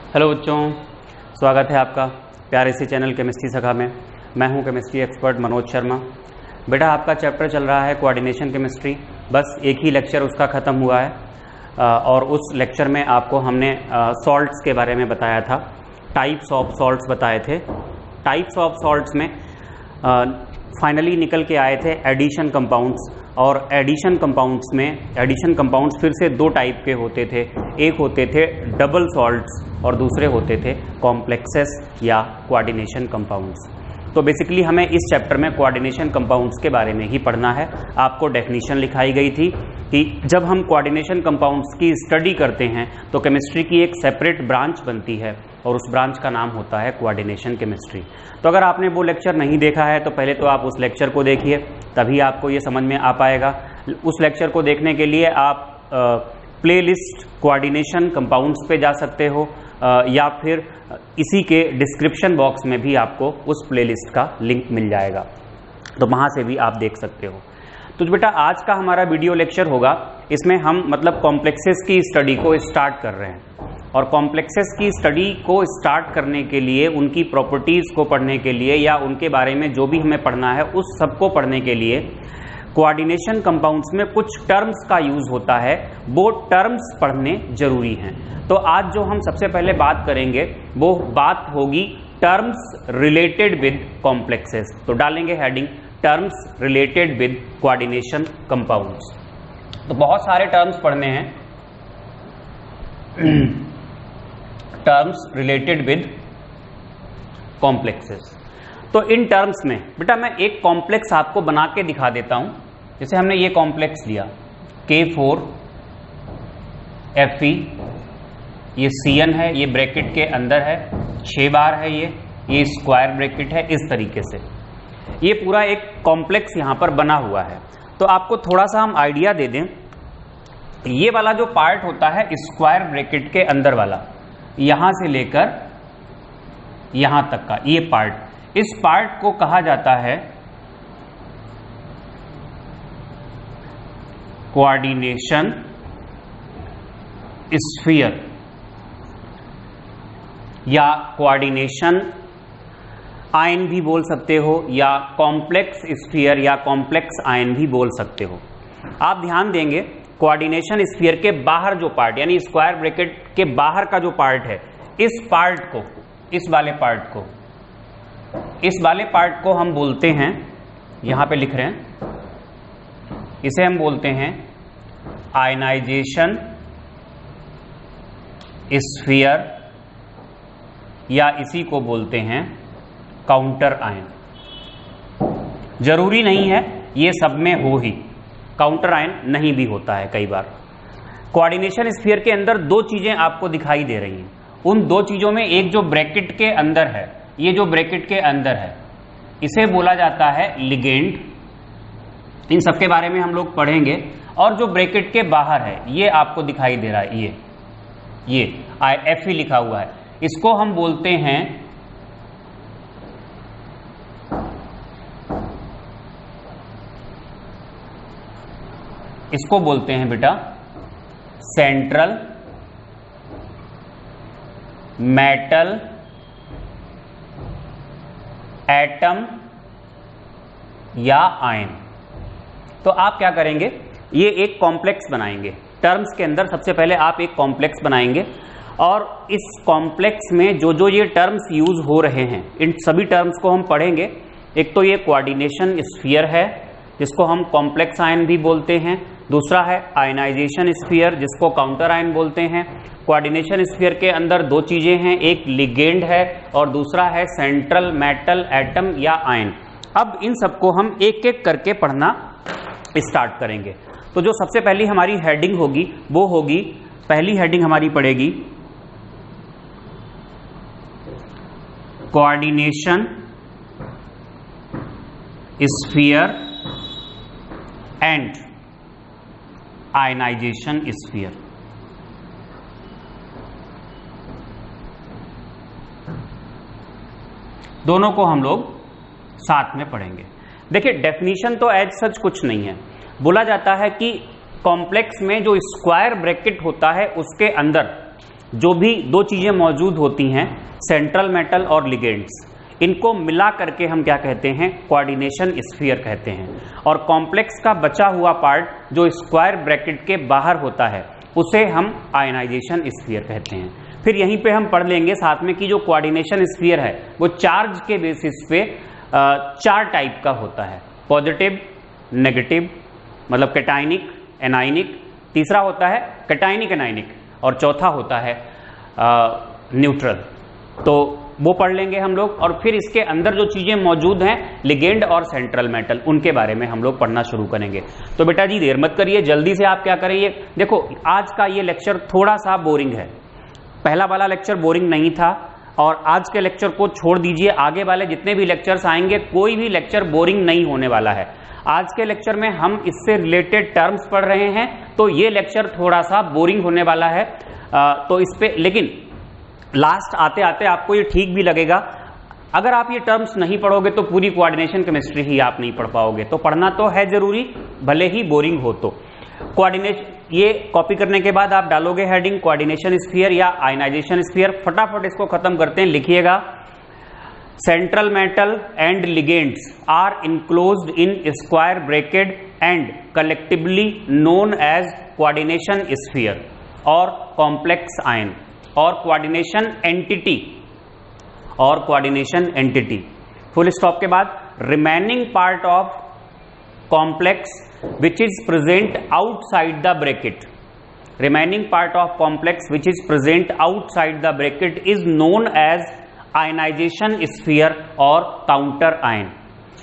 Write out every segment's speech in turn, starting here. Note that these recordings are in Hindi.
हेलो बच्चों, स्वागत है आपका प्यारे से चैनल केमिस्ट्री सखा में। मैं हूं केमिस्ट्री एक्सपर्ट मनोज शर्मा। बेटा, आपका चैप्टर चल रहा है कोऑर्डिनेशन केमिस्ट्री। बस एक ही लेक्चर उसका ख़त्म हुआ है और उस लेक्चर में आपको हमने सॉल्ट्स के बारे में बताया था, टाइप्स ऑफ सॉल्ट्स बताए थे। टाइप्स ऑफ सॉल्ट्स में फाइनली निकल के आए थे एडिशन कंपाउंड्स, और एडिशन कंपाउंड्स फिर से दो टाइप के होते थे। एक होते थे डबल सॉल्ट्स और दूसरे होते थे कॉम्प्लेक्सेस या कोऑर्डिनेशन कंपाउंड्स। तो बेसिकली हमें इस चैप्टर में कोऑर्डिनेशन कंपाउंड्स के बारे में ही पढ़ना है। आपको डेफिनेशन लिखाई गई थी कि जब हम कोऑर्डिनेशन कंपाउंड्स की स्टडी करते हैं तो केमिस्ट्री की एक सेपरेट ब्रांच बनती है और उस ब्रांच का नाम होता है कोऑर्डिनेशन केमिस्ट्री। तो अगर आपने वो लेक्चर नहीं देखा है तो पहले तो आप उस लेक्चर को देखिए, तभी आपको ये समझ में आ पाएगा। उस लेक्चर को देखने के लिए आप प्लेलिस्ट कोऑर्डिनेशन कंपाउंड्स पे जा सकते हो या फिर इसी के डिस्क्रिप्शन बॉक्स में भी आपको उस प्लेलिस्ट का लिंक मिल जाएगा, तो वहाँ से भी आप देख सकते हो। तो बेटा, आज का हमारा वीडियो लेक्चर होगा, इसमें हम मतलब कॉम्प्लेक्सेस की स्टडी को स्टार्ट कर रहे हैं। और कॉम्प्लेक्सेस की स्टडी को स्टार्ट करने के लिए, उनकी प्रॉपर्टीज़ को पढ़ने के लिए या उनके बारे में जो भी हमें पढ़ना है उस सबको पढ़ने के लिए कोऑर्डिनेशन कंपाउंड्स में कुछ टर्म्स का यूज होता है, वो टर्म्स पढ़ने जरूरी हैं। तो आज जो हम सबसे पहले बात करेंगे वो बात होगी टर्म्स रिलेटेड विद कॉम्प्लेक्सेस। तो डालेंगे heading terms related with coordination compounds. तो बहुत सारे टर्म्स पढ़ने हैं, टर्म्स रिलेटेड विद कॉम्प्लेक्सेस। तो इन टर्म्स में बेटा मैं एक कॉम्प्लेक्स आपको बना के दिखा देता हूं। जैसे हमने ये कॉम्प्लेक्स लिया K4Fe, ये Cn है, ये ब्रैकेट के अंदर है, 6 बार है, ये स्क्वायर ब्रैकेट है। इस तरीके से ये पूरा एक कॉम्प्लेक्स यहां पर बना हुआ है। तो आपको थोड़ा सा हम आइडिया दे दें, ये वाला जो पार्ट होता है स्क्वायर ब्रैकेट के अंदर वाला, यहां से लेकर यहां तक का ये पार्ट, इस पार्ट को कहा जाता है कोऑर्डिनेशन स्फीयर या कोऑर्डिनेशन आयन भी बोल सकते हो, या कॉम्प्लेक्स स्फीयर या कॉम्प्लेक्स आयन भी बोल सकते हो। आप ध्यान देंगे कोऑर्डिनेशन स्फीयर के बाहर जो पार्ट, यानी स्क्वायर ब्रैकेट के बाहर का जो पार्ट है, इस पार्ट को, इस वाले पार्ट को हम बोलते हैं, यहां पे लिख रहे हैं, इसे हम बोलते हैं आयनाइजेशन स्फीयर, या इसी को बोलते हैं काउंटर आयन। जरूरी नहीं है ये सब में हो ही, काउंटर आयन नहीं भी होता है कई बार। कोऑर्डिनेशन स्फीयर के अंदर दो चीजें आपको दिखाई दे रही हैं। उन दो चीजों में एक जो ब्रैकेट के अंदर है, ये जो ब्रैकेट के अंदर है इसे बोला जाता है लिगेंड। इन सब के बारे में हम लोग पढ़ेंगे। और जो ब्रैकेट के बाहर है ये आपको दिखाई दे रहा है, ये Fe लिखा हुआ है, इसको हम बोलते हैं बेटा सेंट्रल मेटल एटम या आयन। तो आप क्या करेंगे, ये एक कॉम्प्लेक्स बनाएंगे। टर्म्स के अंदर सबसे पहले आप एक कॉम्प्लेक्स बनाएंगे और इस कॉम्प्लेक्स में जो ये टर्म्स यूज हो रहे हैं, इन सभी टर्म्स को हम पढ़ेंगे। एक तो ये कोऑर्डिनेशन स्फीयर है जिसको हम कॉम्प्लेक्स आयन भी बोलते हैं, दूसरा है आयनाइजेशन स्फीयर जिसको काउंटर आयन बोलते हैं। कोऑर्डिनेशन स्फीयर के अंदर दो चीजें हैं, एक लिगेंड है और दूसरा है सेंट्रल मेटल एटम या आयन। अब इन सबको हम एक एक करके पढ़ना स्टार्ट करेंगे। तो जो सबसे पहली हमारी हेडिंग होगी वो होगी, पहली हेडिंग हमारी पड़ेगी coordination sphere and ionization sphere. दोनों को हम लोग साथ में पढ़ेंगे। देखिए, डेफिनीशन तो एज सच कुछ नहीं है। बोला जाता है कि कॉम्प्लेक्स में जो स्क्वायर ब्रैकेट होता है उसके अंदर जो भी दो चीजें मौजूद होती हैं, सेंट्रल मेटल और लिगेंड्स, इनको मिला करके हम क्या कहते हैं, कोऑर्डिनेशन स्फीयर कहते हैं। और कॉम्प्लेक्स का बचा हुआ पार्ट जो स्क्वायर ब्रैकेट के बाहर होता है उसे हम आयनाइजेशन स्फीयर कहते हैं। फिर यहीं पे हम पढ़ लेंगे साथ में कि जो कोऑर्डिनेशन स्फीयर है वो चार्ज के बेसिस पे 4 टाइप का होता है, पॉजिटिव, नेगेटिव, मतलब कैटायनिक, एनायनिक, तीसरा होता है कैटायनिक एनायनिक, और चौथा होता है न्यूट्रल। तो वो पढ़ लेंगे हम लोग। और फिर इसके अंदर जो चीजें मौजूद हैं, लिगेंड और सेंट्रल मेटल, उनके बारे में हम लोग पढ़ना शुरू करेंगे। तो बेटा जी देर मत करिए, जल्दी से आप क्या करिए, देखो आज का ये लेक्चर थोड़ा सा बोरिंग है, पहला वाला लेक्चर बोरिंग नहीं था, और आज के लेक्चर को छोड़ दीजिए, आगे वाले जितने भी लेक्चर्स आएंगे कोई भी लेक्चर बोरिंग नहीं होने वाला है। आज के लेक्चर में हम इससे रिलेटेड टर्म्स पढ़ रहे हैं, तो ये लेक्चर थोड़ा सा बोरिंग होने वाला है। तो इस पे लेकिन लास्ट आते आते आपको ये ठीक भी लगेगा। अगर आप ये टर्म्स नहीं पढ़ोगे तो पूरी कोऑर्डिनेशन केमिस्ट्री ही आप नहीं पढ़ पाओगे। तो पढ़ना तो है जरूरी, भले ही बोरिंग हो। तो कोऑर्डिनेशन, ये कॉपी करने के बाद आप डालोगे हेडिंग कोऑर्डिनेशन स्फीयर या आयनाइजेशन स्फीयर। फटाफट इसको खत्म करते हैं, लिखिएगा central metal and ligands are enclosed in square bracket and collectively known as coordination sphere और कॉम्प्लेक्स आयन और कोऑर्डिनेशन एंटिटी। फुल स्टॉप के बाद remaining part of complex which is present outside the bracket, remaining part of complex which is present outside the bracket is known as ionization sphere और counter ion।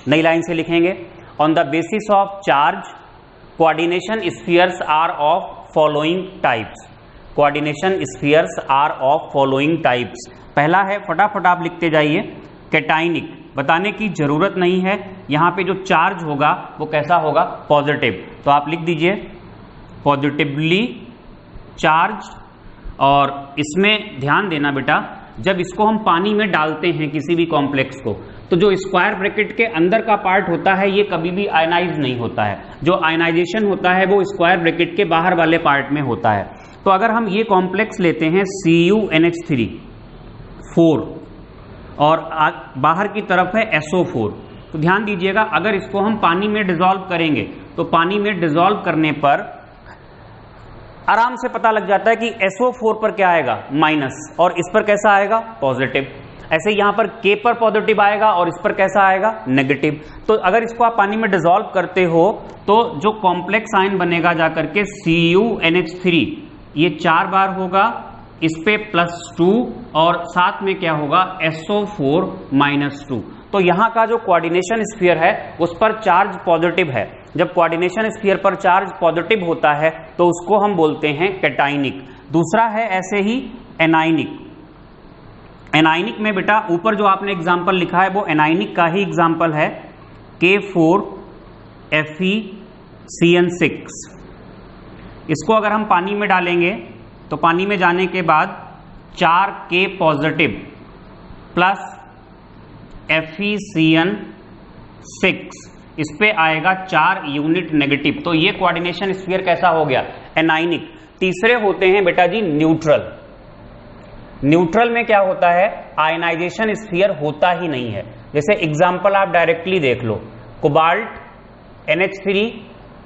नई लाइन से लिखेंगे, on the basis of charge coordination spheres are of following types, coordination spheres are of following types। पहला है, फटाफट आप लिखते जाइए, कैटायनिक, बताने की जरूरत नहीं है, यहां पे जो चार्ज होगा वो कैसा होगा, पॉजिटिव। तो आप लिख दीजिए पॉजिटिवली चार्ज। और इसमें ध्यान देना बेटा, जब इसको हम पानी में डालते हैं किसी भी कॉम्प्लेक्स को, तो जो स्क्वायर ब्रैकेट के अंदर का पार्ट होता है ये कभी भी आयनाइज नहीं होता है। जो आयनाइजेशन होता है वो स्क्वायर ब्रैकेट के बाहर वाले पार्ट में होता है। तो अगर हम ये कॉम्प्लेक्स लेते हैं CuNH3 4 और बाहर की तरफ है SO4, तो ध्यान दीजिएगा, अगर इसको हम पानी में डिसॉल्व करेंगे तो पानी में डिसॉल्व करने पर आराम से पता लग जाता है कि SO4 पर क्या आएगा, माइनस, और इस पर कैसा आएगा, पॉजिटिव। ऐसे यहां पर K पर पॉजिटिव आएगा और इस पर कैसा आएगा, नेगेटिव। तो अगर इसको आप पानी में डिसॉल्व करते हो तो जो कॉम्प्लेक्स आयन बनेगा जाकर के CuNH3, ये 4 बार होगा, इस पे +2 और साथ में क्या होगा, SO4 -2। तो यहां का जो कोऑर्डिनेशन स्फीयर है उस पर चार्ज पॉजिटिव है। जब कोऑर्डिनेशन स्फीयर पर चार्ज पॉजिटिव होता है तो उसको हम बोलते हैं कैटायनिक। दूसरा है ऐसे ही एनायनिक। एनायनिक में बेटा ऊपर जो आपने एग्जाम्पल लिखा है वो एनायनिक का ही एग्जाम्पल है, K4FeCN6। इसको अगर हम पानी में डालेंगे तो पानी में जाने के बाद 4K पॉजिटिव प्लस FeCN6, इस पे आएगा 4 यूनिट नेगेटिव। तो ये कोऑर्डिनेशन स्फीयर कैसा हो गया, एनायनिक। तीसरे होते हैं बेटा जी न्यूट्रल। न्यूट्रल में क्या होता है, आयनाइजेशन स्फीयर होता ही नहीं है। जैसे एग्जांपल आप डायरेक्टली देख लो, कोबाल्ट NH3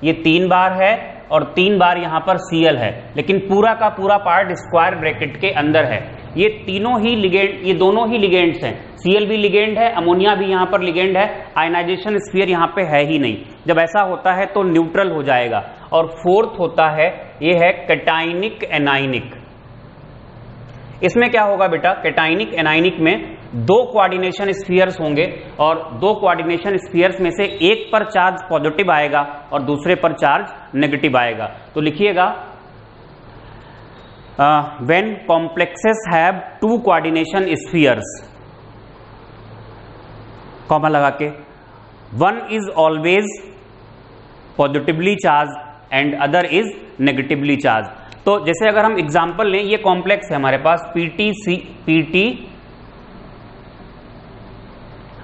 ये 3 बार है और 3 बार यहां पर Cl है, लेकिन पूरा का पूरा पार्ट स्क्वायर ब्रैकेट के अंदर है। ये तीनों ही लिगेंड, ये दोनों ही लिगेंड्स हैं, Cl भी लिगेंड है, अमोनिया भी यहां पर लिगेंड है, आयनाइजेशन स्फीयर यहां पे है ही नहीं। जब ऐसा होता है तो न्यूट्रल हो जाएगा। और फोर्थ होता है, ये है कैटायनिक एनायनिक। इसमें क्या होगा बेटा, कैटायनिक एनायनिक में 2 कोऑर्डिनेशन स्फीयर्स होंगे और 2 कोऑर्डिनेशन स्फीयर्स में से एक पर चार्ज पॉजिटिव आएगा और दूसरे पर चार्ज नेगेटिव आएगा। तो लिखिएगा when complexes have 2 coordination spheres, comma लगा के, one is always positively charge and other is negatively charge. तो जैसे अगर हम एग्जांपल लें, ये कॉम्प्लेक्स है हमारे पास PT।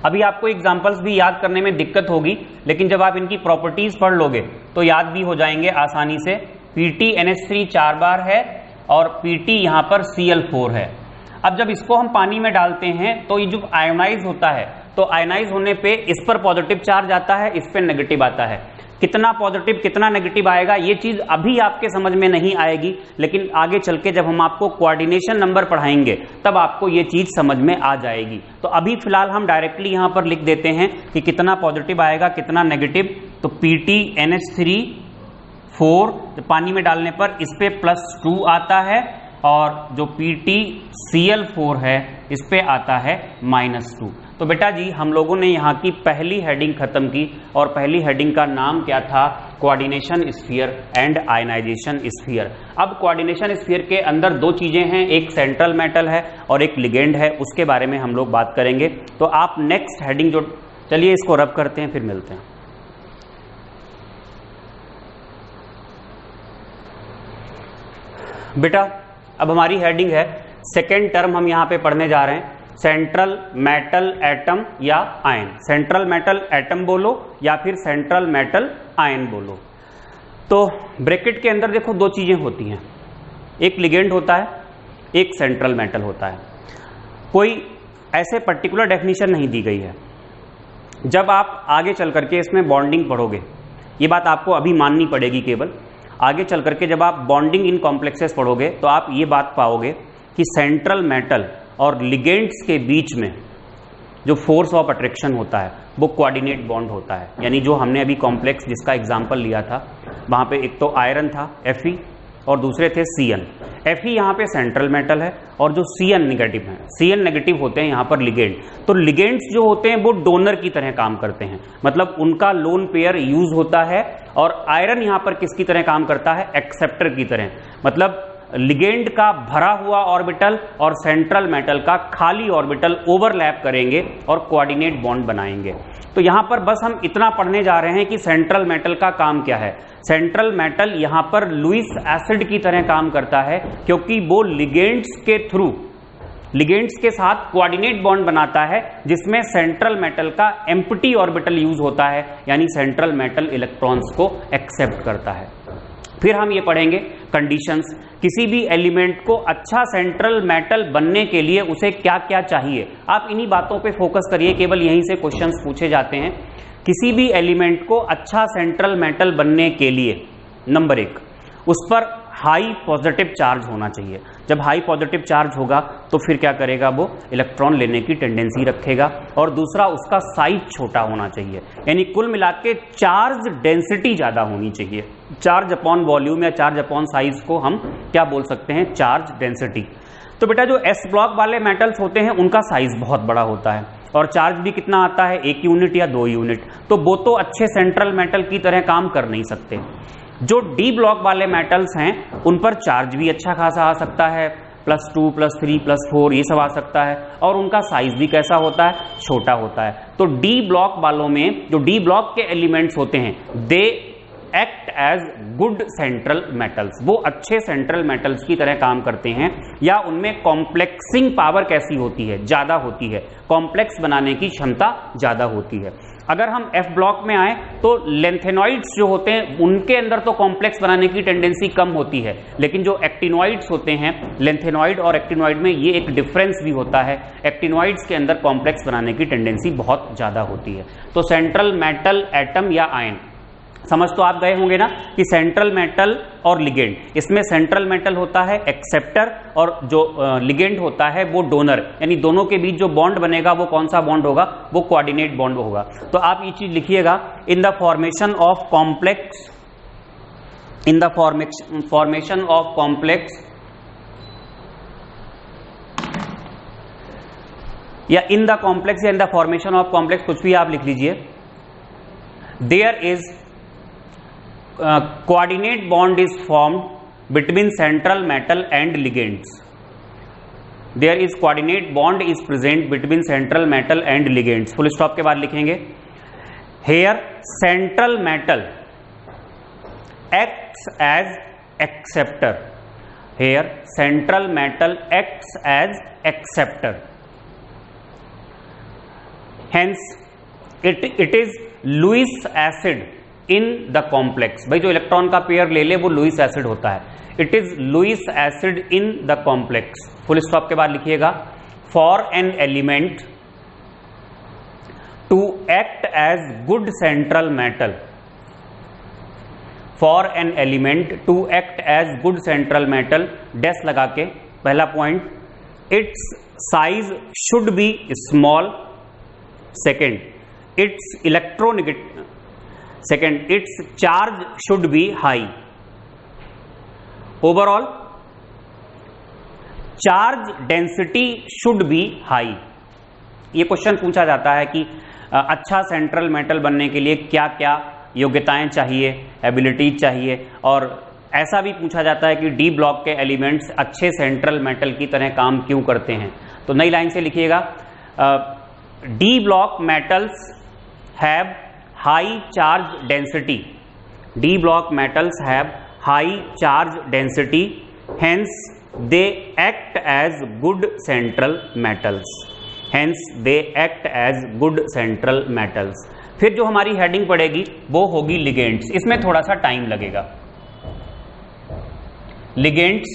अभी आपको एग्जांपल्स भी याद करने में दिक्कत होगी, लेकिन जब आप इनकी प्रॉपर्टीज पढ़ लोगे तो याद भी हो जाएंगे आसानी से। PTNH3 4 बार है और Pt यहाँ पर Cl4 है। अब जब इसको हम पानी में डालते हैं तो ये जो आयोनाइज होता है, तो आयोनाइज होने पे इस पर पॉजिटिव चार्ज आता है, इस पर नेगेटिव आता है। कितना पॉजिटिव कितना नेगेटिव आएगा ये चीज अभी आपके समझ में नहीं आएगी, लेकिन आगे चल के जब हम आपको कोऑर्डिनेशन नंबर पढ़ाएंगे तब आपको ये चीज समझ में आ जाएगी। तो अभी फिलहाल हम डायरेक्टली यहां पर लिख देते हैं कि कितना पॉजिटिव आएगा कितना नेगेटिव। तो PtNH3 पानी में डालने पर इस पे +2 आता है और जो PtCl4 है इस पे आता है -2। तो बेटा जी हम लोगों ने यहाँ की पहली हेडिंग खत्म की और पहली हेडिंग का नाम क्या था? Coordination sphere and ionization sphere. अब कोऑर्डिनेशन स्फीयर के अंदर दो चीजें हैं, एक सेंट्रल मेटल है और एक लिगेंड है, उसके बारे में हम लोग बात करेंगे। तो आप नेक्स्ट हेडिंग जो, चलिए इसको रब करते हैं फिर मिलते हैं। बेटा अब हमारी हेडिंग है, सेकेंड टर्म हम यहां पे पढ़ने जा रहे हैं, सेंट्रल मेटल एटम या आयन। सेंट्रल मेटल एटम बोलो या फिर सेंट्रल मेटल आयन बोलो। तो ब्रैकेट के अंदर देखो दो चीजें होती हैं, एक लिगेंड होता है, एक सेंट्रल मेटल होता है। कोई ऐसे पर्टिकुलर डेफिनेशन नहीं दी गई है। जब आप आगे चल करके इसमें बॉन्डिंग पढ़ोगे, ये बात आपको अभी माननी पड़ेगी केवल, आगे चल करके जब आप बॉन्डिंग इन कॉम्प्लेक्सेस पढ़ोगे तो आप ये बात पाओगे कि सेंट्रल मेटल और लिगेंड्स के बीच में जो फोर्स ऑफ अट्रैक्शन होता है वो कोऑर्डिनेट बॉन्ड होता है। यानी जो हमने अभी कॉम्प्लेक्स जिसका एग्जांपल लिया था, वहां पे एक तो आयरन था Fe और दूसरे थे Cn। Fe यहाँ पे सेंट्रल मेटल है और जो Cn नेगेटिव है, Cn नेगेटिव होते हैं यहाँ पर लिगेंड। तो लिगेंड्स जो होते हैं वो डोनर की तरह काम करते हैं, मतलब उनका लोन पेयर यूज होता है। और आयरन यहाँ पर किसकी तरह काम करता है? एक्सेप्टर की तरह। मतलब लिगेंड का भरा हुआ ऑर्बिटल और सेंट्रल मेटल का खाली ऑर्बिटल ओवरलैप करेंगे और कोऑर्डिनेट बॉन्ड बनाएंगे। तो यहां पर बस हम इतना पढ़ने जा रहे हैं कि सेंट्रल मेटल का काम क्या है। सेंट्रल मेटल यहां पर लुईस एसिड की तरह काम करता है, क्योंकि वो लिगेंड्स के थ्रू लिगेंड्स के साथ कोऑर्डिनेट बॉन्ड बनाता है, जिसमें सेंट्रल मेटल का एम्प्टी ऑर्बिटल यूज होता है, यानी सेंट्रल मेटल इलेक्ट्रॉन्स को एक्सेप्ट करता है। फिर हम ये पढ़ेंगे कंडीशंस, किसी भी एलिमेंट को अच्छा सेंट्रल मेटल बनने के लिए उसे क्या क्या चाहिए। आप इन्हीं बातों पे फोकस करिए, केवल यहीं से क्वेश्चंस पूछे जाते हैं। किसी भी एलिमेंट को अच्छा सेंट्रल मेटल बनने के लिए नंबर 1, उस पर हाई पॉजिटिव चार्ज होना चाहिए। जब हाई पॉजिटिव चार्ज होगा तो फिर क्या करेगा? वो इलेक्ट्रॉन लेने की टेंडेंसी रखेगा। और दूसरा, उसका साइज छोटा होना चाहिए, यानी कुल मिला के चार्ज डेंसिटी ज्यादा होनी चाहिए। चार्ज अपॉन वॉल्यूम या चार्ज अपॉन साइज को हम क्या बोल सकते हैं? Charge density. तो बेटा जो एस ब्लॉक वाले मेटल्स होते हैं उनका साइज बहुत बड़ा होता है और चार्ज भी कितना आता है? 1 यूनिट या 2 यूनिट। तो वो तो अच्छे सेंट्रल मेटल की तरह काम कर नहीं सकते। जो डी ब्लॉक वाले मेटल्स हैं उन पर चार्ज भी अच्छा खासा आ सकता है, +2, +3, +4 ये सब आ सकता है, और उनका साइज भी कैसा होता है? छोटा होता है। तो डी ब्लॉक वालों में जो डी ब्लॉक के एलिमेंट्स होते हैं, they act as good central metals, वो अच्छे सेंट्रल मेटल्स की तरह काम करते हैं। या उनमें कॉम्प्लेक्सिंग पावर कैसी होती है? ज्यादा होती है, कॉम्प्लेक्स बनाने की क्षमता ज्यादा होती है। अगर हम एफ ब्लॉक में आए तो लेंथेनॉइड्स जो होते हैं उनके अंदर तो कॉम्प्लेक्स बनाने की टेंडेंसी कम होती है, लेकिन जो एक्टिनॉइड्स होते हैं, लेंथेनॉइड और एक्टिनॉइड में ये एक डिफरेंस भी होता है। एक्टिनॉइड्स के अंदर कॉम्प्लेक्स बनाने की टेंडेंसी बहुत ज्यादा होती है। तो सेंट्रल मेटल एटम या आयन, समझ तो आप गए होंगे ना कि सेंट्रल मेटल और लिगेंड, इसमें सेंट्रल मेटल होता है एक्सेप्टर और जो लिगेंड होता है वो डोनर, यानी दोनों के बीच जो बॉन्ड बनेगा वो कौन सा बॉन्ड होगा? वो कोऑर्डिनेट बॉन्ड होगा। तो आप ये चीज लिखिएगा, in the formation of complex, in the formation of complex, या इन द कॉम्प्लेक्स या in the formation of complex, कुछ भी आप लिख लीजिए। There is coordinate bond is formed between central metal and ligands. There is coordinate bond is present between central metal and ligands. Full stop के बाद लिखेंगे, here central metal acts as acceptor. Here central metal acts as acceptor. Hence it is Lewis acid in the complex. भाई जो इलेक्ट्रॉन का पेयर ले ले वो लुईस एसिड होता है। It is Lewis acid in the complex. Full stop के बाद लिखिएगा for an element to act as good central metal, for an element to act as good central metal dash लगा के पहला point, its size should be small, second its electronegative, second its charge should be high, overall charge density should be high. ये क्वेश्चन पूछा जाता है कि अच्छा सेंट्रल मेटल बनने के लिए क्या क्या योग्यताएं चाहिए, एबिलिटीज चाहिए, और ऐसा भी पूछा जाता है कि डी ब्लॉक के एलिमेंट्स अच्छे सेंट्रल मेटल की तरह काम क्यों करते हैं। तो नई लाइन से लिखिएगा D block metals have high charge density, D block metals have high charge density, hence they act as good central metals, hence they act as good central metals. फिर जो हमारी हेडिंग पड़ेगी वो होगी लिगेंड्स। इसमें थोड़ा सा टाइम लगेगा। लिगेंड्स,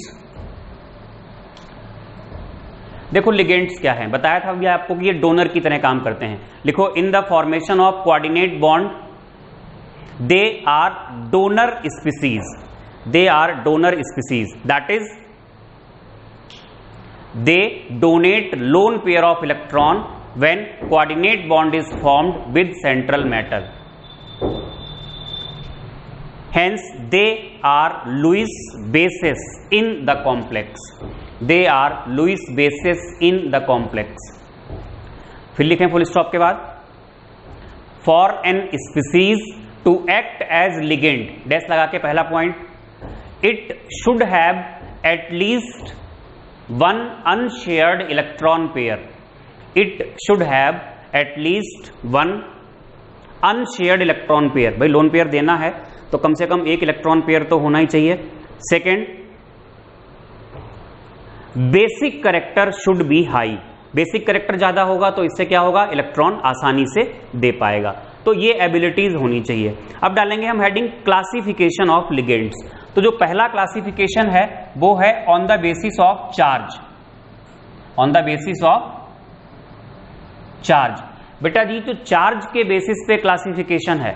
देखो लिगेंड्स क्या है, बताया था अभी आपको कि ये डोनर की तरह काम करते हैं। लिखो in the formation of coordinate bond they are donor species, they are donor species, that is they donate lone pair of electron when coordinate bond is formed with central metal, hence they are Lewis bases in the complex, they are Lewis bases in the complex। फिर लिखें फुल स्टॉप के बाद for an species to act as ligand dash लगा के पहला point, it should have at least one unshared electron pair, it should have at least one unshared electron pair। भाई लोन पेयर देना है तो कम से कम एक इलेक्ट्रॉन पेयर तो होना ही चाहिए। Second basic character should be high, basic character ज्यादा होगा तो इससे क्या होगा, इलेक्ट्रॉन आसानी से दे पाएगा। तो ये एबिलिटीज होनी चाहिए। अब डालेंगे हम हेडिंग क्लासिफिकेशन ऑफ लिगेंड्स। तो जो पहला क्लासिफिकेशन है वो है on the basis of charge, on the basis of charge. बेटा जी जो चार्ज के बेसिस पे क्लासिफिकेशन है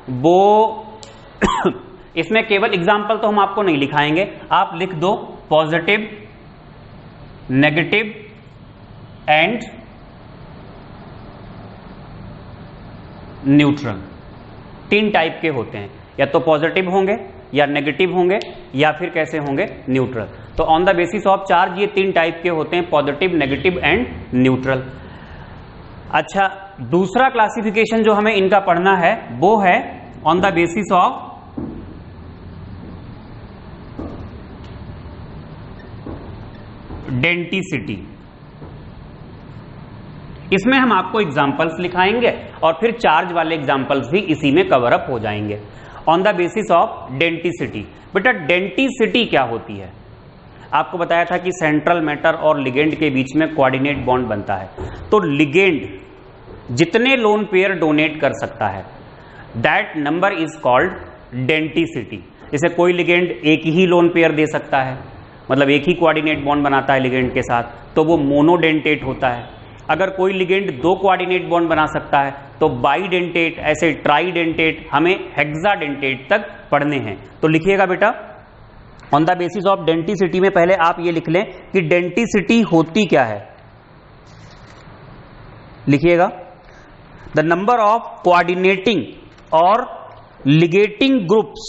वो इसमें केवल एग्जाम्पल तो हम आपको नहीं लिखाएंगे, आप लिख दो पॉजिटिव, नेगेटिव एंड न्यूट्रल। तीन टाइप के होते हैं, या तो पॉजिटिव होंगे या नेगेटिव होंगे या फिर कैसे होंगे, न्यूट्रल। तो on the basis of charge ये तीन टाइप के होते हैं, पॉजिटिव, नेगेटिव एंड न्यूट्रल। अच्छा दूसरा क्लासिफिकेशन जो हमें इनका पढ़ना है वो है on the basis of denticity. इसमें हम आपको एग्जाम्पल्स लिखाएंगे और फिर चार्ज वाले एग्जाम्पल्स भी इसी में कवर अप हो जाएंगे। On the basis of denticity, बेटा डेंटिसिटी क्या होती है, आपको बताया था कि सेंट्रल मैटर और लिगेंड के बीच में कोऑर्डिनेट बॉन्ड बनता है। तो लिगेंड जितने लोन पेयर डोनेट कर सकता है that number is called denticity. जैसे कोई लिगेंड एक ही लोन पेयर दे सकता है, मतलब एक ही कोऑर्डिनेट बॉन्ड बनाता है लिगेंड के साथ, तो वो मोनोडेंटेट होता है। अगर कोई लिगेंड दो कोऑर्डिनेट बॉन्ड बना सकता है तो बाइडेंटेट, ऐसे ट्राइडेंटेट, हमें हेक्साडेंटेट तक पढ़ने हैं। तो लिखिएगा बेटा on the basis of denticity में पहले आप ये लिख लें कि डेंटिसिटी होती क्या है। लिखिएगा द नंबर ऑफ कोऑर्डिनेटिंग और ligating groups,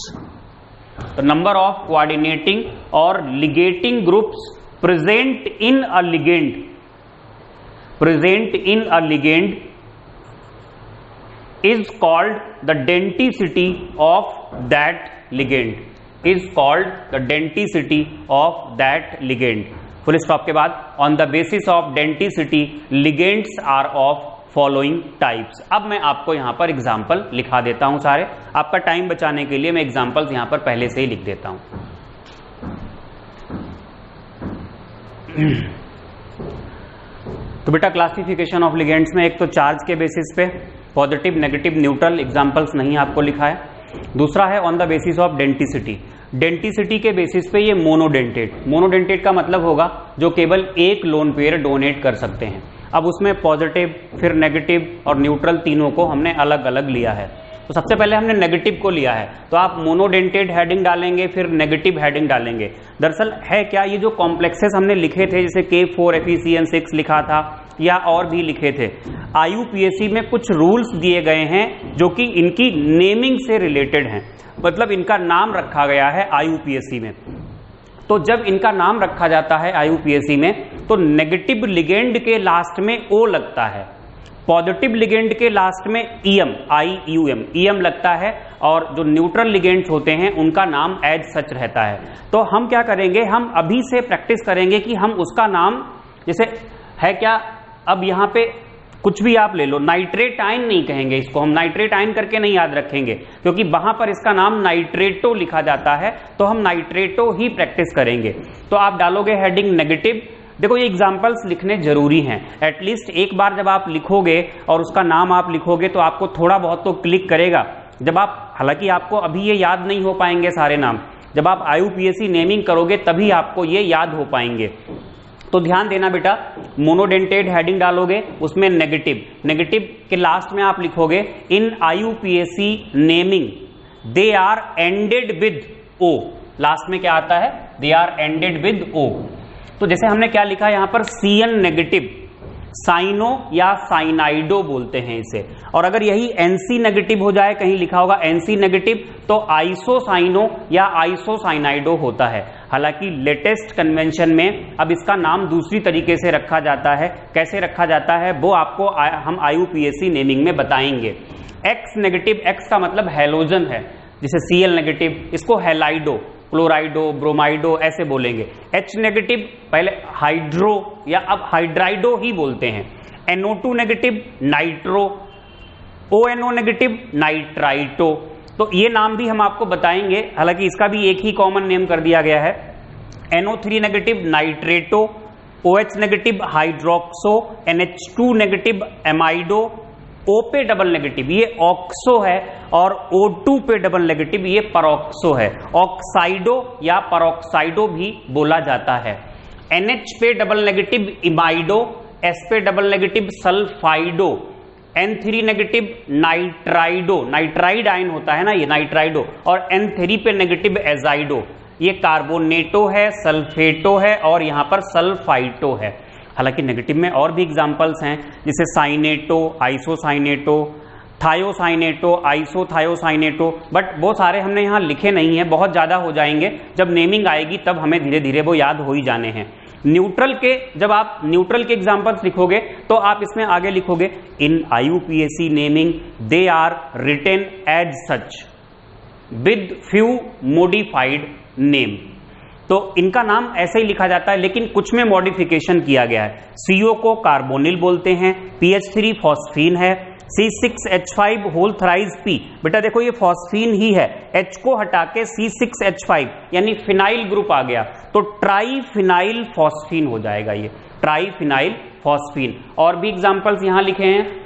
the number of coordinating और ligating groups present in a ligand, present in a ligand is called the denticity of that ligand, is called the denticity of that ligand। Full stop के बाद on the basis of denticity ligands are of following types। अब मैं आपको यहां पर एग्जाम्पल लिखा देता हूं सारे, आपका टाइम बचाने के लिए मैं एग्जाम्पल्स यहां पर पहले से ही लिख देता हूं। तो बेटा क्लासिफिकेशन ऑफ लिगेंड्स में एक तो चार्ज के बेसिस पे पॉजिटिव, नेगेटिव, न्यूट्रल, एग्जाम्पल्स नहीं आपको लिखा है। दूसरा है on the basis of denticity, denticity के बेसिस पे ये मोनोडेंटेट, मोनोडेंटेट का मतलब होगा जो केवल एक लोन पेयर डोनेट कर सकते हैं। अब उसमें पॉजिटिव, फिर नेगेटिव और न्यूट्रल तीनों को हमने अलग अलग लिया है। तो सबसे पहले हमने नेगेटिव को लिया है, तो आप मोनोडेंटेड हेडिंग डालेंगे, फिर नेगेटिव हेडिंग डालेंगे। दरअसल है क्या, ये जो कॉम्प्लेक्सेस हमने लिखे थे, जैसे K4 FeCN6 लिखा था या और भी लिखे थे, IUPAC में कुछ रूल्स दिए गए हैं जो कि इनकी नेमिंग से रिलेटेड हैं, मतलब इनका नाम रखा गया है IUPAC में। तो जब इनका नाम रखा जाता है IUPAC में, तो नेगेटिव लिगेंड के लास्ट में O लगता है, पॉजिटिव लिगेंड के लास्ट में IUM लगता है, और जो न्यूट्रल लिगेंड्स होते हैं उनका नाम एज सच रहता है। तो हम क्या करेंगे, हम अभी से प्रैक्टिस करेंगे कि हम उसका नाम, जैसे है क्या, अब यहां पे कुछ भी आप ले लो, नाइट्रेट आयन नहीं कहेंगे इसको, हम नाइट्रेट आयन करके नहीं याद रखेंगे, क्योंकि वहां पर इसका नाम नाइट्रेटो लिखा जाता है, तो हम नाइट्रेटो ही प्रैक्टिस करेंगे। तो आप डालोगे हेडिंग नेगेटिव। देखो ये एग्जाम्पल्स लिखने जरूरी हैं, एटलीस्ट एक बार जब आप लिखोगे और उसका नाम आप लिखोगे तो आपको थोड़ा बहुत तो क्लिक करेगा। जब आप, हालांकि आपको अभी ये याद नहीं हो पाएंगे सारे नाम, जब आप IUPAC नेमिंग करोगे तभी आपको ये याद हो पाएंगे। तो ध्यान देना बेटा, मोनोडेंटेड हेडिंग डालोगे, उसमें नेगेटिव, नेगेटिव के लास्ट में आप लिखोगे in IUPAC naming they are ended with O। Last में क्या आता है, they are ended with O। तो जैसे हमने क्या लिखा है यहां पर, CN नेगेटिव, साइनो या साइनाइडो बोलते हैं इसे, और अगर यही NC नेगेटिव हो जाए, कहीं लिखा होगा NC नेगेटिव, तो आइसोसाइनो या आइसोसाइनाइडो होता है। हालांकि लेटेस्ट कन्वेंशन में अब इसका नाम दूसरी तरीके से रखा जाता है, कैसे रखा जाता है वो आपको हम IUPAC नेमिंग में बताएंगे। X नेगेटिव, X का मतलब हैलोजन है, जैसे Cl नेगेटिव, इसको हैलाइडो, क्लोराइडो, ब्रोमाइडो ऐसे बोलेंगे। H नेगेटिव पहले हाइड्रो या अब हाइड्राइडो ही बोलते हैं। NO2 negative nitro, ONO negative nitrito. तो ये नाम भी हम आपको बताएंगे, हालांकि इसका भी एक ही कॉमन नेम कर दिया गया है। NO3 negative nitrato, OH negative hydroxo, NH2 negative amido, O पे डबल नेगेटिव ये ऑक्सो है, और O2 पे डबल नेगेटिव ये परऑक्सो है, ऑक्साइडो या परऑक्साइडो भी बोला जाता है। NH पे डबल नेगेटिव इमाइडो, S पे double negative sulphido, N3 negative nitrido, nitride ion होता है ना ये नाइट्राइडो, और N3 पे नेगेटिव एजाइडो, ये कार्बोनेटो है, सल्फेटो है, और यहां पर सल्फाइटो है। हालांकि नेगेटिव में और भी एग्जाम्पल्स हैं, जैसे साइनेटो, आइसोसाइनेटो, थायोसाइनेटो, आइसोथायोसाइनेटो, बट वो सारे हमने यहाँ लिखे नहीं है, बहुत ज़्यादा हो जाएंगे, जब नेमिंग आएगी तब हमें धीरे धीरे वो याद हो ही जाने हैं। न्यूट्रल के, जब आप न्यूट्रल के एग्जाम्पल्स लिखोगे तो आप इसमें आगे लिखोगे in IUPAC naming they are written as such with few modified name. तो इनका नाम ऐसे ही लिखा जाता है, लेकिन कुछ में मॉडिफिकेशन किया गया है। CO को कार्बोनिल बोलते हैं, PH3 फॉस्फीन है, C6H5 होल थ्राइज P, बेटा देखो ये फॉस्फीन ही है, H को हटा के C6H5 यानी फिनाइल ग्रुप आ गया, तो ट्राइफिनाइल फॉस्फीन हो जाएगा, ये ट्राइफिनाइल फॉस्फीन। और भी एग्जांपल्स यहां लिखे हैं,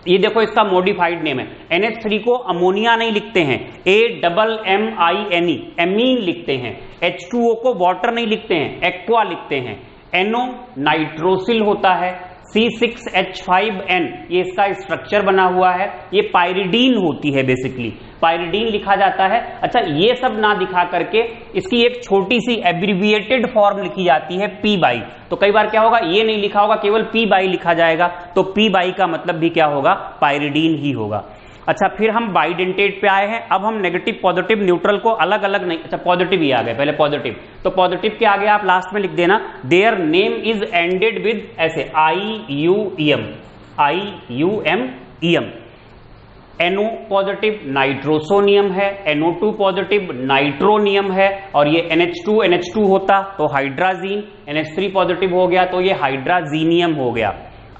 ये देखो इसका मॉडिफाइड नेम है। NH3 को अमोनिया नहीं लिखते हैं, AMMINE एमीन लिखते हैं। H2O को वाटर नहीं लिखते हैं, एक्वा लिखते हैं। NO नाइट्रोसिल होता है। C6H5N ये इसका स्ट्रक्चर बना हुआ है, ये पायरिडीन होती है, बेसिकली पायरिडीन लिखा जाता है। अच्छा ये सब ना दिखा करके इसकी एक छोटी सी एब्रिविएटेड फॉर्म लिखी जाती है P बाई, तो कई बार क्या होगा ये नहीं लिखा होगा, केवल P बाई लिखा जाएगा, तो P बाई का मतलब भी क्या होगा, पायरिडीन ही होगा। अच्छा फिर हम बाइडेंटेट पे आए हैं, अब हम नेगेटिव पॉजिटिव न्यूट्रल को अलग अलग नहीं, अच्छा पॉजिटिव ही आ गए, पहले पॉजिटिव, तो पॉजिटिव के आगे आप लास्ट में लिख देना their name is ended with ऐसे IUM, NO पॉजिटिव नाइट्रोसोनियम है, NO2 पॉजिटिव नाइट्रोनियम है, और ये NH2 होता तो हाइड्राजीन, NH3 पॉजिटिव हो गया तो ये हाइड्राजीनियम हो गया।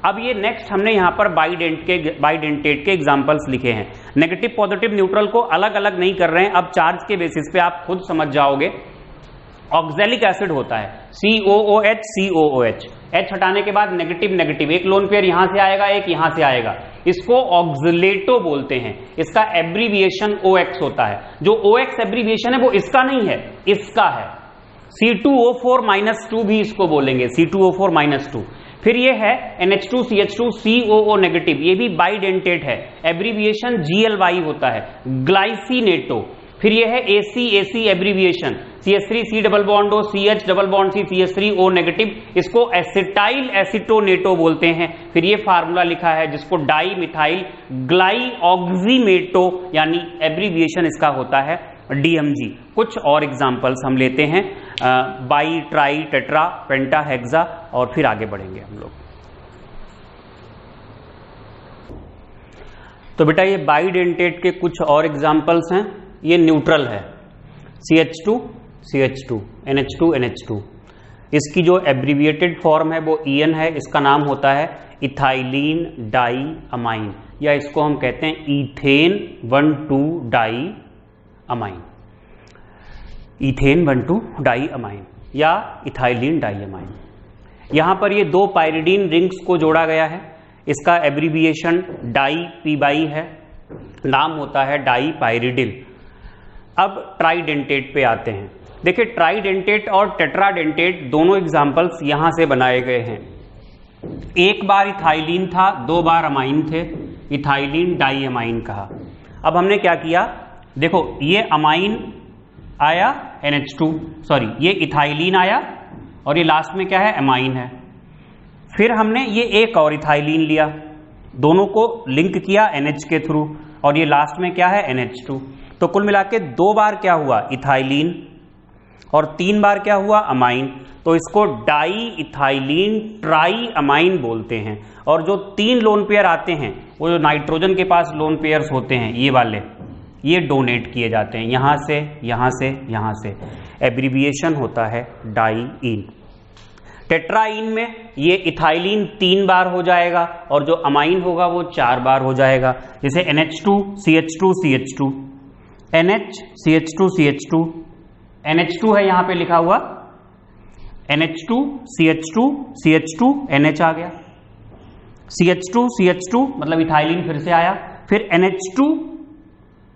अब ये नेक्स्ट हमने यहां पर बाइडेंटेट के एग्जांपल्स लिखे हैं। नेगेटिव पॉजिटिव न्यूट्रल को अलग अलग नहीं कर रहे हैं, अब चार्ज के बेसिस पे आप खुद समझ जाओगे। ऑक्जेलिक एसिड होता है COOH, H हटाने के बाद नेगेटिव नेगेटिव, एक लोन पेयर यहां से आएगा, एक यहां से आएगा, इसको ऑक्सिलेटो बोलते हैं। इसका एब्रीविएशन OX होता है। जो OX एब्रीविएशन है वो इसका नहीं है, इसका है। C2O4-2 भी इसको बोलेंगे, C2O4-2। फिर ये है NH2CH2COO नेगेटिव, ये भी बाइडेंटेट है, एब्रीविएशन GLY होता है, ग्लाइसिनेटो। फिर ये है AC abbreviation, CH3C double bond O, CH double bond C, CH3O negative, इसको एसिटाइल एसिटोनेटो बोलते हैं। फिर ये फार्मूला लिखा है जिसको डाई मिथाइल ग्लाइऑक्सीमेटो, यानी एब्रीविएशन इसका होता है DMG। कुछ और एग्जांपल्स हम लेते हैं, by, try, tetra, penta, hexa, और फिर आगे बढ़ेंगे हम लोग। तो बेटा ये बाइडेंटेट के कुछ और एग्जांपल्स हैं। ये न्यूट्रल है, CH2 CH2, NH2 NH2। इसकी जो एब्रीविएटेड फॉर्म है वो EN है, इसका नाम होता है इथाइलिन डाई अमाइन, या इसको हम कहते हैं ethane 1,2 di amine, ethane 1,2 di amine या इथाइलिन डाई अमाइन। यहां पर ये दो पायरिडीन रिंग्स को जोड़ा गया है, इसका एब्रीविएशन डाई पी है, नाम होता है डाई पायरिडिल। अब ट्राइडेंटेट पे आते हैं। देखिए ट्राइडेंटेट और टेट्राडेंटेट दोनों एग्जाम्पल्स यहां से बनाए गए हैं। एक बार इथाइलिन था, 2 बार अमाइन थे, इथाइलिन डाई अमाइन कहा। अब हमने क्या किया, देखो ये अमाइन आया NH2, सॉरी ये इथाइलिन आया और ये लास्ट में क्या है, अमाइन है। फिर हमने ये एक और इथाइलिन लिया, दोनों को लिंक किया NH के थ्रू, और ये लास्ट में क्या है, NH2। तो कुल मिला के 2 बार क्या हुआ, इथाइलिन, और 3 बार क्या हुआ, अमाइन। तो इसको डाई इथाइलिन ट्राई अमाइन बोलते हैं। और जो 3 लोन पेयर आते हैं, वो जो नाइट्रोजन के पास लोन पेयर्स होते हैं ये वाले, ये डोनेट किए जाते हैं यहां से, यहां से, यहां से। एब्रीविएशन होता है डाईइन। टेट्राइन में ये इथाइलिन 3 बार हो जाएगा और जो अमाइन होगा वो 4 बार हो जाएगा। जैसे NH2 CH2 CH2, NH CH2 CH2, NH2 है यहां पे लिखा हुआ, NH2 CH2 CH2 NH आ गया, CH2 CH2 मतलब इथाइलिन फिर से आया, फिर NH2,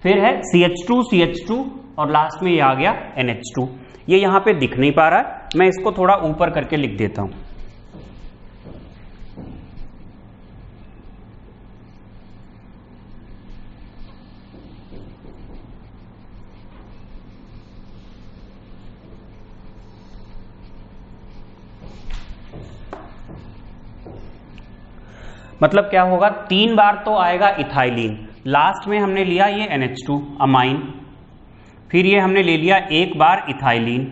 फिर है CH2 CH2 और लास्ट में ये आ गया NH2। ये यहां पे दिख नहीं पा रहा है, मैं इसको थोड़ा ऊपर करके लिख देता हूं। मतलब क्या होगा, 3 बार तो आएगा इथाइलिन, लास्ट में हमने लिया ये NH2 अमाइन, फिर ये हमने ले लिया 1 बार इथाइलिन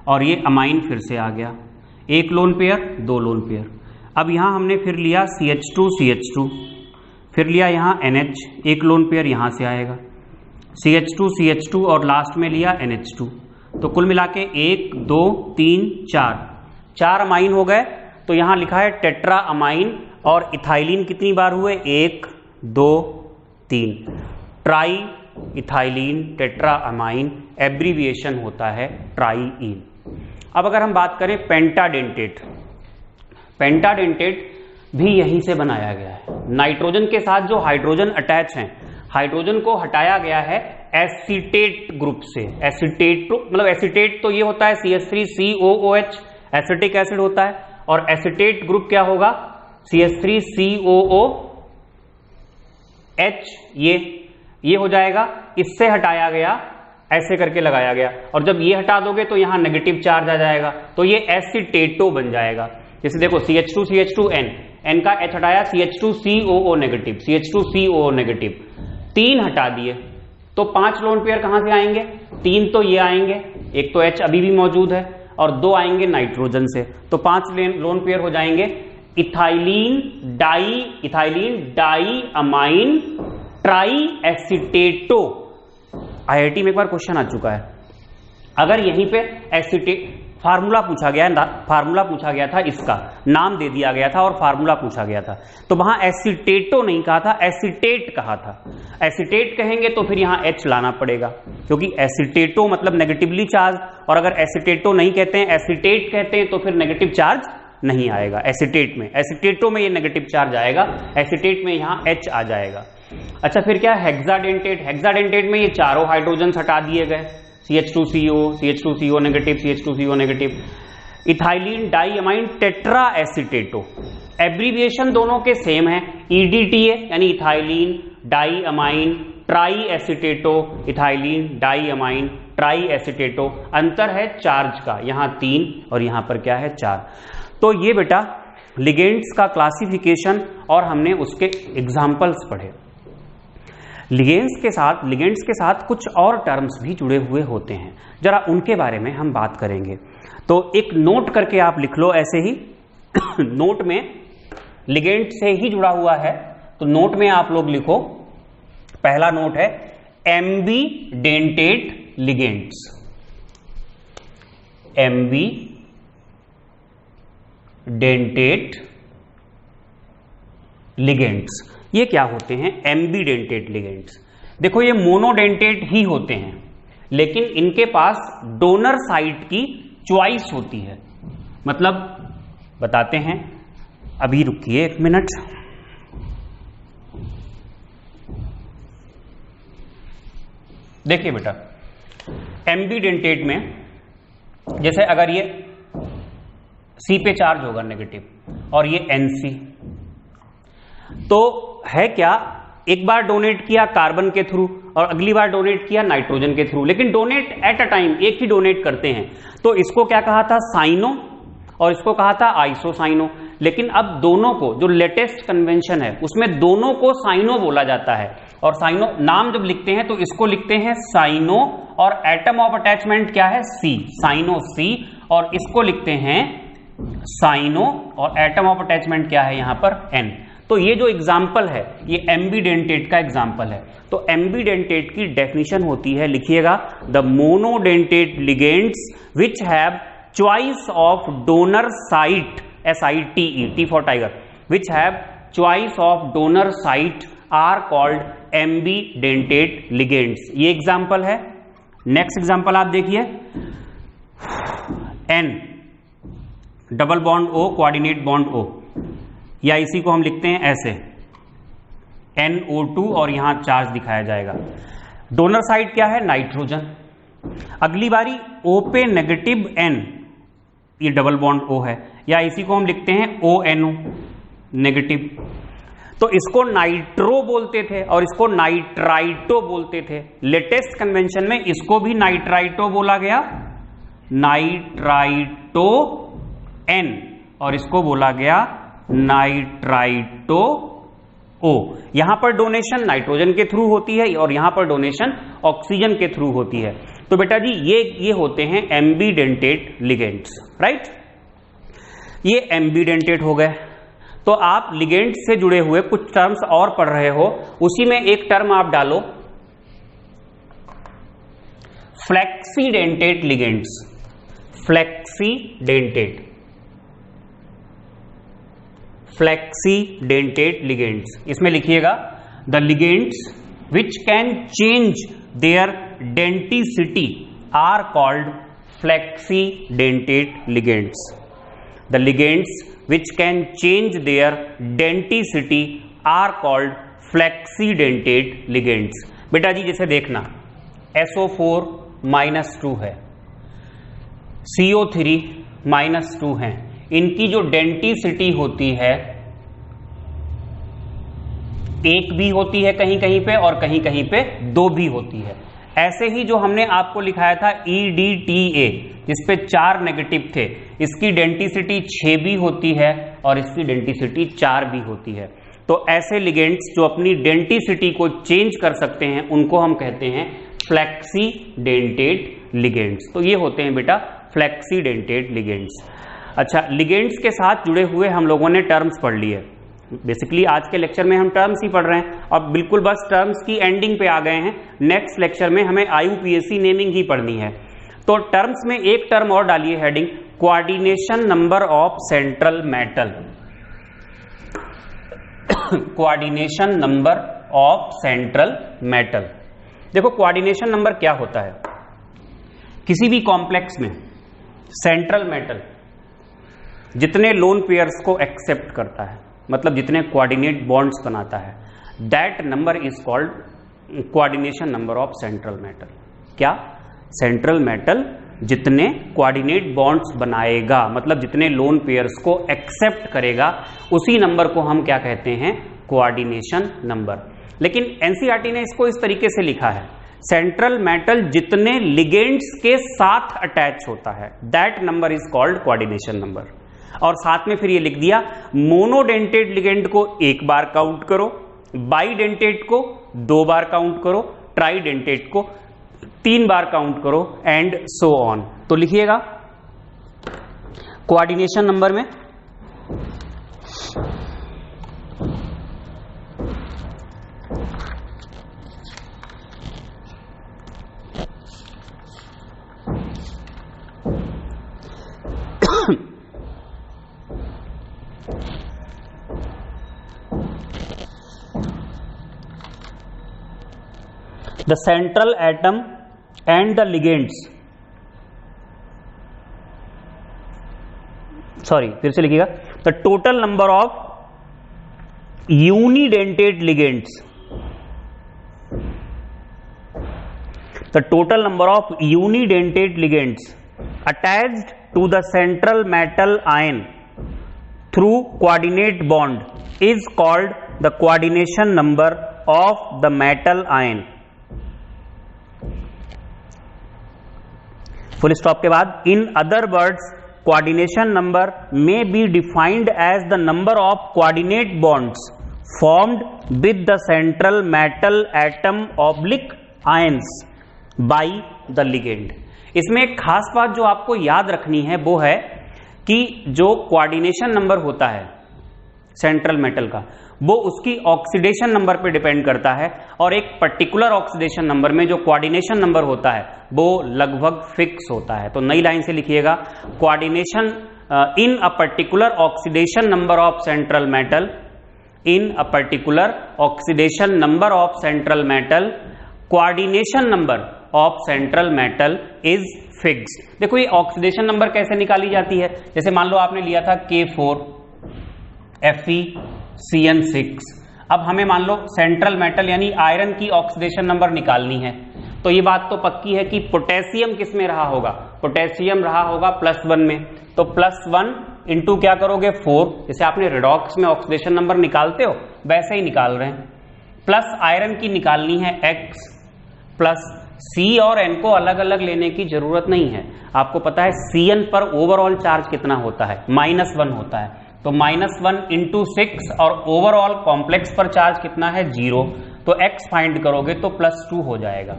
और ये अमाइन फिर से आ गया, 1 लोन पेयर 2 लोन पेयर। अब यहां हमने फिर लिया CH2 CH2, फिर लिया यहां NH, 1 लोन पेयर यहां से आएगा, CH2 CH2 और लास्ट में लिया NH2। तो कुल मिला के 1 2 3 4 अमाइन हो गए। तो यहां लिखा है टेट्रा अमाइन, और इथाइलिन कितनी बार हुए, 1 2 3, try ethylene tetra amine, abbreviation होता है ट्राईइन। अब अगर हम बात करें पेंटाडेंटेट, पेंटाडेंटेट भी यहीं से बनाया गया है। नाइट्रोजन के साथ जो हाइड्रोजन अटैच हैं, हाइड्रोजन को हटाया गया है एसीटेट ग्रुप से। एसीटेट मतलब एसीटेट तो ये होता है CH3COOH, एसिटिक एसिड होता है, और एसीटेट ग्रुप क्या होगा, CH3COOH, ये हो जाएगा। इससे हटाया गया, ऐसे करके लगाया गया, और जब ये हटा दोगे तो यहां नेगेटिव चार्ज आ जाएगा, तो ये एसीटेटो बन जाएगा। जैसे देखो CH2CH2N, N का H हटाया, CH2COO नेगेटिव, CH2COO नेगेटिव, 3 हटा दिए तो 5 लोन पेयर कहां से आएंगे, 3 तो ये आएंगे, एक तो H अभी भी मौजूद है, और 2 आएंगे नाइट्रोजन से, तो 5 लोन पेयर हो जाएंगे ethylene die amine triacetato. IIT में एक बार क्वेश्चन आ चुका है, अगर यहीं पे एसिटेट फार्मूला पूछा गया था, इसका नाम दे दिया गया था और फार्मूला पूछा गया था, तो वहां एसिटेटो नहीं कहा था, एसिटेट कहा था। एसिटेट कहेंगे तो फिर यहां H लाना पड़ेगा, क्योंकि एसिटेटो मतलब नेगेटिवली चार्ज, और अगर एसिटेटो नहीं कहते हैं, एसिटेट कहते हैं, तो फिर नेगेटिव चार्ज नहीं आएगा। एसीटेट में, एसीटेटो में ये नेगेटिव चार्ज आएगा, एसीटेट में यहाँ H आ जाएगा। अच्छा, फिर क्या हेक्साडेंटेट? हेक्साडेंटेट में ये चारों हाइड्रोजन हटा दिए गए, CH2CO, CH2CO नेगेटिव, CH2CO नेगेटिव। Ethylene diamine tetraacetato, abbreviation दोनों के सेम है, EDTA यानी ethylene diamine triacetato, ethylene diamine triacetato. अंतर है चार्ज का, यहां 3 और यहां पर क्या है 4। तो ये बेटा लिगेंड्स का क्लासिफिकेशन और हमने उसके एग्जाम्पल्स पढ़े। लिगेंड्स के साथ कुछ और टर्म्स भी जुड़े हुए होते हैं, जरा उनके बारे में हम बात करेंगे। तो एक नोट करके आप लिख लो ऐसे ही नोट में लिगेंड से ही जुड़ा हुआ है, तो नोट में आप लोग लिखो, पहला नोट है एम्बीडेंटेट लिगेंड्स। एम्बीडेंटेट लिगेंड्स ये क्या होते हैं? एम्बीडेंटेट लिगेंड्स, देखो ये मोनोडेंटेट ही होते हैं, लेकिन इनके पास डोनर साइट की चॉइस होती है। मतलब बताते हैं, अभी रुकिए 1 मिनट। देखिए बेटा, एम्बीडेंटेट में जैसे अगर ये C पे चार्ज होगा नेगेटिव और ये NC, तो है क्या, एक बार डोनेट किया कार्बन के थ्रू और अगली बार डोनेट किया नाइट्रोजन के थ्रू, लेकिन डोनेट एट अ टाइम एक ही डोनेट करते हैं। तो इसको क्या कहा था? साइनो, और इसको कहा था आइसोसाइनो। लेकिन अब दोनों को, जो लेटेस्ट कन्वेंशन है उसमें दोनों को साइनो बोला जाता है, और साइनो नाम जब लिखते हैं तो इसको लिखते हैं साइनो, और एटम ऑफ अटैचमेंट क्या है? C, साइनो C, और इसको लिखते हैं साइनो, और एटम ऑफ अटैचमेंट क्या है यहां पर? N। तो ये जो एग्जाम्पल है ये एम्बीडेंटेट का एग्जाम्पल है। तो एम्बीडेंटेट की डेफिनेशन होती है, लिखिएगा, the monodentate ligands which have choice of donor site, SITE, T for tiger, which have choice of donor site are called ambidentate ligands। ये एग्जाम्पल है। नेक्स्ट एग्जाम्पल आप देखिए, N double bond O coordinate bond O, या इसी को हम लिखते हैं ऐसे NO2, और यहां चार्ज दिखाया जाएगा। डोनर साइड क्या है? नाइट्रोजन। अगली बारी O पे नेगेटिव N, ये डबल बॉन्ड O है, या इसी को हम लिखते हैं ONO नेगेटिव। तो इसको नाइट्रो बोलते थे और इसको नाइट्राइटो बोलते थे। लेटेस्ट कन्वेंशन में इसको भी नाइट्राइटो बोला गया, नाइट्राइटो N, और इसको बोला गया नाइट्राइटो O। यहां पर डोनेशन नाइट्रोजन के थ्रू होती है और यहां पर डोनेशन ऑक्सीजन के थ्रू होती है। तो बेटा जी ये होते हैं एम्बीडेंटेट लिगेंड्स, राइट। ये एम्बीडेंटेट हो गए। तो आप लिगेंड्स से जुड़े हुए कुछ टर्म्स और पढ़ रहे हो, उसी में एक टर्म आप डालो फ्लेक्सीडेंटेट लिगेंड्स। फ्लेक्सीडेंटेट, फ्लेक्सीडेंटेट लिगेंड्स, इसमें लिखिएगा the ligands which can change their denticity are called flexidentate ligands. The ligands which can change their denticity are called flexidentate ligands। बेटा जी जैसे देखना, SO4-2 है, CO3-2 है, इनकी जो डेंटिसिटी होती है एक भी होती है कहीं कहीं पे और कहीं कहीं पे 2 भी होती है। ऐसे ही जो हमने आपको लिखाया था EDTA, जिसपे 4 नेगेटिव थे, इसकी डेंटिसिटी 6 भी होती है और इसकी डेंटिसिटी 4 भी होती है। तो ऐसे लिगेंड्स जो अपनी डेंटिसिटी को चेंज कर सकते हैं उनको हम कहते हैं फ्लेक्सीडेंटेट लिगेंड्स। तो ये होते हैं बेटा फ्लेक्सीडेंटेट लिगेंड्स। अच्छा, लिगेंड्स के साथ जुड़े हुए हम लोगों ने टर्म्स पढ़ लिए। बेसिकली आज के लेक्चर में हम टर्म्स ही पढ़ रहे हैं, अब बिल्कुल बस टर्म्स की एंडिंग पे आ गए हैं। नेक्स्ट लेक्चर में हमें IUPAC नेमिंग ही पढ़नी है। तो टर्म्स में एक टर्म और डालिए heading, coordination number of central metal. Coordination number of central metal. देखो कोऑर्डिनेशन नंबर क्या होता है, किसी भी कॉम्प्लेक्स में सेंट्रल मेटल जितने लोन पेयर्स को एक्सेप्ट करता है, मतलब जितने कोऑर्डिनेट बॉन्ड्स बनाता है, that number is called coordination number of central metal. क्या? सेंट्रल मेटल जितने कोऑर्डिनेट बॉन्ड्स बनाएगा, मतलब जितने लोन पेयर्स को एक्सेप्ट करेगा, उसी नंबर को हम क्या कहते हैं? Coordination number. लेकिन एनसीईआरटी ने इसको इस तरीके से लिखा है, सेंट्रल मेटल जितने लिगेंड्स के साथ अटैच होता है, that number is called coordination number. और साथ में फिर ये लिख दिया, मोनोडेंटेड लिगेंड को एक बार काउंट करो, बाइडेंटेड को 2 बार काउंट करो, ट्राइडेंटेड को 3 बार काउंट करो, एंड सो ऑन। तो लिखिएगा कोऑर्डिनेशन नंबर में the central atom and the ligands, फिर से लिखिएगा, the total number of unidentate ligands, the total number of unidentate ligands attached to the central metal ion through coordinate bond is called the coordination number of the metal ion। Full stop के बाद, in other words coordination number may be defined as the number of coordinate bonds formed with the central metal atom oblique ions by the ligand. इसमें एक खास बात जो आपको याद रखनी है वो है कि जो कोऑर्डिनेशन नंबर होता है सेंट्रल मेटल का, वो उसकी ऑक्सीडेशन नंबर पे डिपेंड करता है, और एक पर्टिकुलर ऑक्सीडेशन नंबर में जो कोऑर्डिनेशन नंबर होता है वो लगभग फिक्स होता है। तो नई लाइन से लिखिएगा, coordination in a particular oxidation number of central metal, in a particular oxidation number of central metal, coordination number of central metal is fixed. देखो ये ऑक्सीडेशन नंबर कैसे निकाली जाती है, जैसे मान लो आपने लिया था K4 FeCN6, अब हमें मान लो सेंट्रल मेटल यानी आयरन की ऑक्सीडेशन नंबर निकालनी है, तो ये बात तो पक्की है कि पोटेशियम किस में रहा होगा? पोटेशियम रहा होगा +1 में, तो +1 इंटू क्या करोगे 4, जैसे आपने रेडॉक्स में ऑक्सीडेशन नंबर निकालते हो वैसे ही निकाल रहे हैं, प्लस आयरन की निकालनी है X, प्लस C और N को अलग अलग लेने की जरूरत नहीं है। आपको पता है Cn पर ओवरऑल चार्ज कितना होता है? -1 होता है, तो -1 इंटू 6, और ओवरऑल कॉम्प्लेक्स पर चार्ज कितना है? 0, तो X फाइंड करोगे तो +2 हो जाएगा।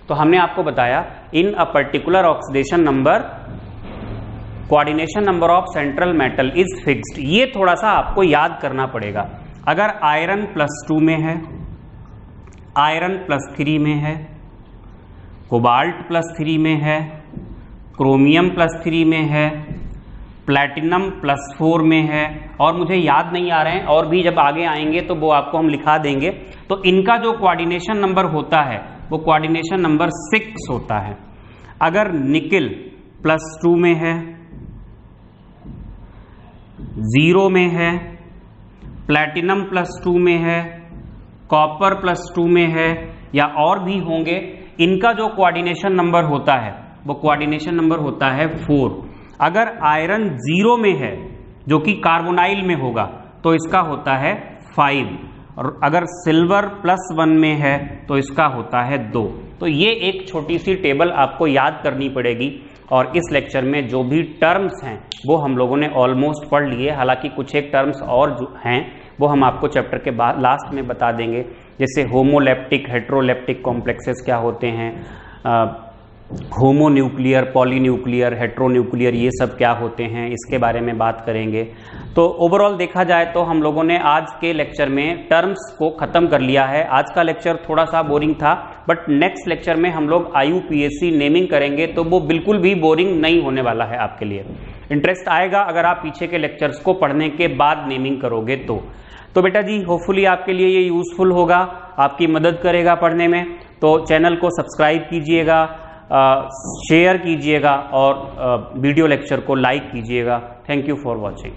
तो हमने आपको बताया in a particular oxidation number coordination number of central metal is fixed. ये थोड़ा सा आपको याद करना पड़ेगा। अगर आयरन +2 में है, आयरन +3 में है, कोबाल्ट +3 में है, क्रोमियम +3 में है, प्लैटिनम +4 में है, और मुझे याद नहीं आ रहे हैं और भी जब आगे आएंगे तो वो आपको हम लिखा देंगे, तो इनका जो कोऑर्डिनेशन नंबर होता है वो कोऑर्डिनेशन नंबर 6 होता है। अगर निकिल +2 में है, 0 में है, प्लैटिनम +2 में है, कॉपर +2 में है, या और भी होंगे, इनका जो कोऑर्डिनेशन नंबर होता है वो कोऑर्डिनेशन नंबर होता है 4। अगर आयरन 0 में है जो कि कार्बोनाइल में होगा तो इसका होता है 5, और अगर सिल्वर +1 में है तो इसका होता है 2। तो ये एक छोटी सी टेबल आपको याद करनी पड़ेगी, और इस लेक्चर में जो भी टर्म्स हैं वो हम लोगों ने ऑलमोस्ट पढ़ लिए। हालांकि कुछ एक टर्म्स और जो हैं वो हम आपको चैप्टर के बाद लास्ट में बता देंगे, जैसे होमोलेप्टिक, हेट्रोलेप्टिक कॉम्प्लेक्सेस क्या होते हैं, होमोन्यूक्लियर, पॉलीन्यूक्लियर, हेट्रोन्यूक्लियर, ये सब क्या होते हैं, इसके बारे में बात करेंगे। तो ओवरऑल देखा जाए तो हम लोगों ने आज के लेक्चर में टर्म्स को ख़त्म कर लिया है। आज का लेक्चर थोड़ा सा बोरिंग था, बट नेक्स्ट लेक्चर में हम लोग IUPAC नेमिंग करेंगे तो वो बिल्कुल भी बोरिंग नहीं होने वाला है। आपके लिए इंटरेस्ट आएगा अगर आप पीछे के लेक्चर्स को पढ़ने के बाद नेमिंग करोगे तो बेटा जी होपफुली आपके लिए ये यूजफुल होगा, आपकी मदद करेगा पढ़ने में। तो चैनल को सब्सक्राइब कीजिएगा, शेयर कीजिएगा और वीडियो लेक्चर को लाइक कीजिएगा। Thank you for watching.